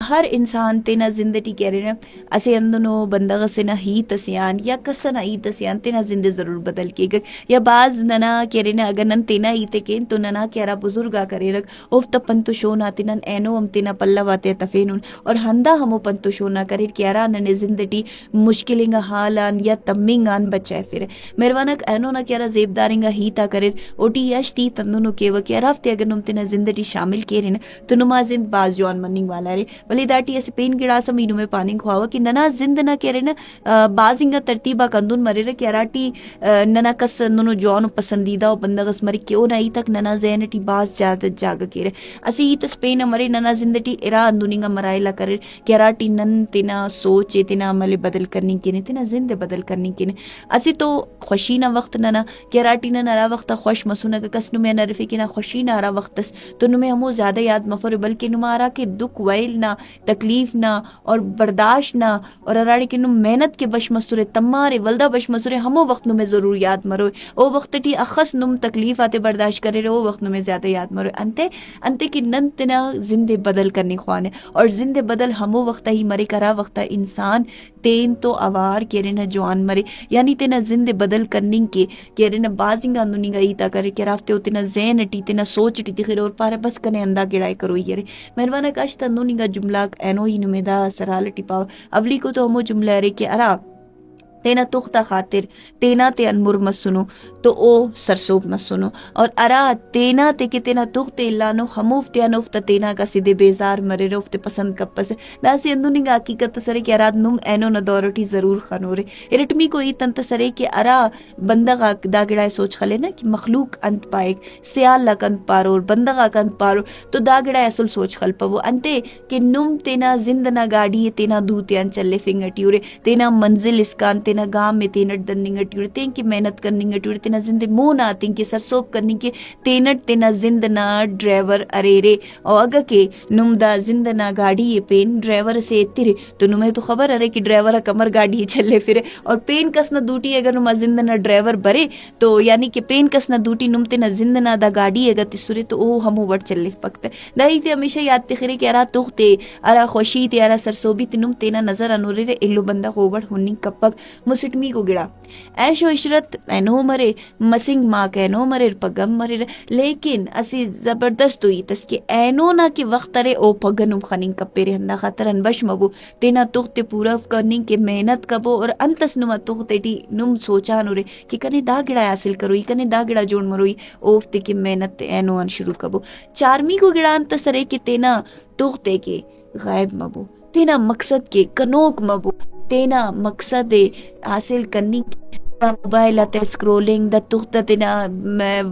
ہر انسان تینا زندگی کہہ رہے نا اسے اندنو بندغ سے نہ ہی تسیان یا کسنا ہی تسیان تینا زندے ضرور بدل کے گئے یا بعض ننا کہہ رہے نا اگر نن تینا ہی تکین تو ننا کہہ رہا بزرگا کرے رکھ اوف تا پنتو شونا تینن اینو ہم تینا پلہ واتے تفینون اور ہندا ہمو پنتو شونا کرے کہہ رہا ننے زندگی مشکلنگا حالان یا تمنگان بچائے پھر میروانک اینو نہ کہہ رہا زیبدارنگا ہی تا کرے اوٹی یشتی تندنو کے وہ کہہ رہا ہفتے اگر نم تینا زندگی شامل کہہ رہے نا تو نما زند باز جوان مننگ والا رے ولی داٹی ایسے پین گڑا سا مینو میں پانی کھواوا کہ ننا زند نہ کہہ رہے نا بازنگا ترتیبہ کندون مرے رہے کہ راٹی ننا کس ننو جوانو پسندیدہ و بندغس مرے کیوں نہ ای تک ننا زینٹی باز جاگا کہہ رہے اسی ای تس پین مرے ننا زندگی ارا اندوننگا مرائلہ کرے کہ راٹی نن تینا سوچے تینا عمل بدل کرنی کینے تینا زند بدل کرنی کینے اسی تو خوشی نا وقت ننا کہ راٹی ننا ارا وقت خوش مسونا کس نمے نرفی کینا خوشی نا ارا وقت تو نمے ہمو زیادہ یاد مفر بلکہ نما ارا کے دکھ ویل نا تکلیف نہ اور برداشت نہ اور اراڑی کے نم محنت کے بش مسورے تمارے ولدہ بش مسورے ہمو وقت نمیں ضرور یاد مروے او وقت ٹی اخص نم تکلیف آتے برداشت کرے رہے او وقت نمیں زیادہ یاد مروے انتے کی نن تنا زندے بدل کرنی خوانے اور زندے بدل ہمو وقت ہی مرے کرا وقت انسان تین تو اوار کے رہنا جوان مرے یعنی تینا زندے بدل کرنی کے کہ رہنا بازنگا اندونی گا ایتا کرے کہ رافتے ہو تینا ذہن ٹی تینا سوچ ٹی تخیر اور پارا بس کنے اندہ گڑائے کرو ہی رہے مہربانہ کاشتا اندونی گا جملہ اینو ہی نمیدہ سرالٹی پاو اولی کو تو ہمو جملہ رہے کہ ارا تینا تختہ خاطر تینا تے انمر مسنو تو او سرسوب مسنو اور ارا تینا تے کہ تینا تخت اللانو ہموفتے انوفت تینا کا سدے بیزار مرے رفت پسند کپس دا سی اندونی گا حقیقت سرے کہ ارا نم اینو ندورٹی ضرور خنورے ارٹمی کو ای تنت سرے کہ ارا بندغا دا گڑائے سوچ خلے نا کہ مخلوق انت پائے سیال لک انت پارور بندغا انت پارور تو دا گڑائے اصل سوچ خل پاو انتے کہ نم تینا زندنا گاڑی تینا دوتیان چلے فنگٹیورے تینا منزل اسکان تینا گام میں تینٹ دننگٹ یور تین کی محنت کرننگٹ یور تینا زند مونا تین کی سرسوب کرنی کے تینٹ تینا زندنا ڈرائیور ارے اور اگا کہ نم دا زندنا گاڑی یہ پین ڈرائیور سے اترے تو نمیں تو خبر ارے کہ ڈرائیور کمر گاڑی چلے پھرے اور پین کسنا دوٹی اگر نما زندنا ڈرائیور برے تو یعنی کہ پین کسنا دوٹی نم تینا زندنا دا گاڑی اگر تسورے تو او ہمو وڑ چلے پکتا دا ہی تے ہمیشہ یاد تخرے کہ ارا تختے ارا خوشی تے ارا سرسوبی تنم تینا نظر انورے رے ایلو بندہ خوبڑ ہنی کپک مسٹمی کو گڑا ایش و عشرت اینو مرے مسنگ ماں کا اینو مرے پگم مرے لیکن اسی زبردست ہوئی تس کہ اینو نا کہ وقت رے او پگنم خننگ کپے رے ہندا خاطر انبش مبو تینا تخت پورا کرننگ کے محنت کبو اور انتس نما تخت ٹی نم سوچا نورے کہ کنے دا گڑا حاصل کروئی کنے دا گڑا جوڑ مروئی اوفتے کی محنت اینو ان شروع کبو چارمی کو گڑا انتس رے کہ تینا تخت کے غائب مبو تینا مقصد کے کنوک مبو تینا مقصد حاصل کرنی موبائل آتا سکرولنگ دا تخت تینا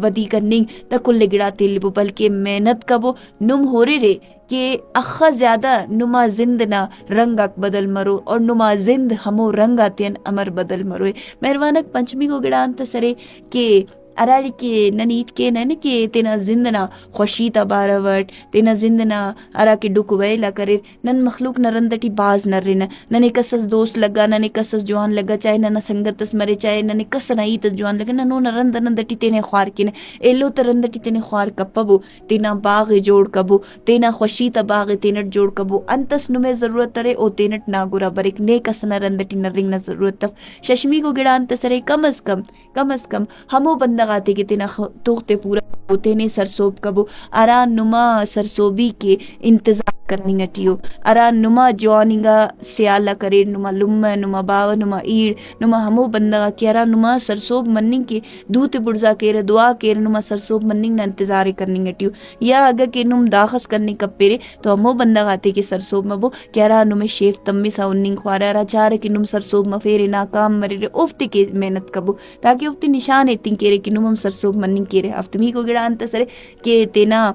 ودی کرنی دا کل گڑا تیلبو بلکہ محنت کبو نم ہو رے کہ اخا زیادہ نما زند نا رنگ اک بدل مرو اور نما زند ہمو رنگ آتین امر بدل مروے مہربانک پنچمی کو گڑا انت سرے کہ اراڑی کے ننیت کے نن کہ تینا زندنا خوشی تا باروٹ تینا زندنا ارا کے ڈک ویلا کرے نن مخلوق نرندٹی باز نرن ننے کسس دوست لگا ننے کسس جوان لگا چاہے ننا سنگتس مرے چاہے ننے کس نایت جوان لگا ننو نرند نندٹی تینے خوار کینے ایلو ترندٹی تینے خوار کپبو تینا باغ جوڑ کبو تینا خوشی تا باغ تینٹ جوڑ کبو انتس نمے ضرورت ترے او تینٹ ناگورا برک نیک اس نرندٹی نرنگ نہ ضرورت تف ششمی کو گڑا انت سرے کم از کم ہمو بندہ آتے کہ تینا توختے پورا تینے سرسوب کبو ارا نما سرسوبی کے انتظار کرنی گٹیو ارا نما جواننگا سیالہ کرے نما لمہ نما باو نما ایڑ نما ہمو بندگا کہ ارا نما سرسوب مننگ کے دوت برزا کیر دعا کیر نما سرسوب مننگ نا انتظار کرنی گٹیو یا اگر کہ نم داخس کرنی کب پیرے تو ہمو بندگا آتے کہ سرسوب مبو کہ ارا نمے شیف تمی سا اننگ خوارا ارا چارے کہ نم سرسوب مفیرے ناکام مرے افتے کے محنت کبو تاکہ افتے نشان ایتن کیرے کہ نمم سرسوب مننگ کیرے افتمی کو گڑا انت سرے کہ تینا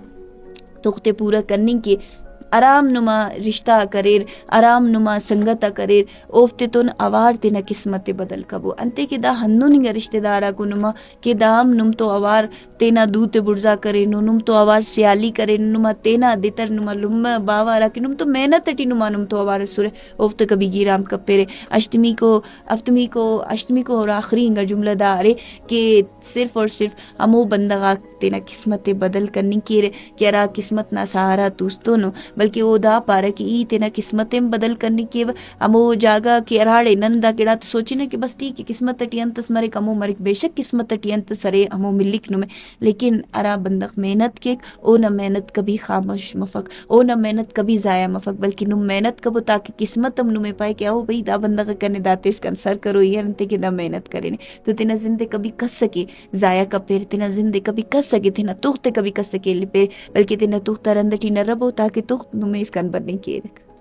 تختے پورا کرنی کے آرام نما رشتہ کریر آرام نما سنگتا کریر اوفتے تون اوار تینا قسمت بدل کبو انتے کہ دا ہنو نگا رشتہ دارا کو نما کہ دا ہم نم تو اوار تینا دوت برزا کرے نم تو اوار سیالی کرے نما تینا دیتر نما لما باوا رکھے نم تو محنت ٹی نما نم تو اوار سورے اوفتے کبھی گیرام کب پیرے اشتمی کو اور آخری انگا جملہ دا آرے کہ صرف اور صرف ہمو بندگا تینا قسمت بدل کرنی کیرے کہ ارا قسمت نا سہارا توستو نو بلکہ او دا پارا کہ ای تینا قسمتیں بدل کرنے کی ہمو جاگا کہ اراڑے نندا کیڑا تو سوچینا کہ بس ٹھیک ہے قسمت تٹی انتس مرے کمو مرے بے شک قسمت تٹی انت سرے ہمو ملک نمے، لیکن ارا بندق محنت کیک او نہ محنت کبھی خاموش مفک، او نہ محنت کبھی ضائع مفک، بلکہ نم محنت کبو تاکہ قسمت ہم نمے پائے کہ او بھئی دا بندغ کنے داتیس کن سر کرو یہ انتے کہ دا محنت کرنے تو تینا زندے کبھی کس سکے ضائع کا پیر تینا زندے کبھی کس سکے تینا تخت کبھی کس سکے پیر، بلکہ تینا تخت رندٹی نہ ربو تاکہ تخت نمے اس کن بننے کی رکھ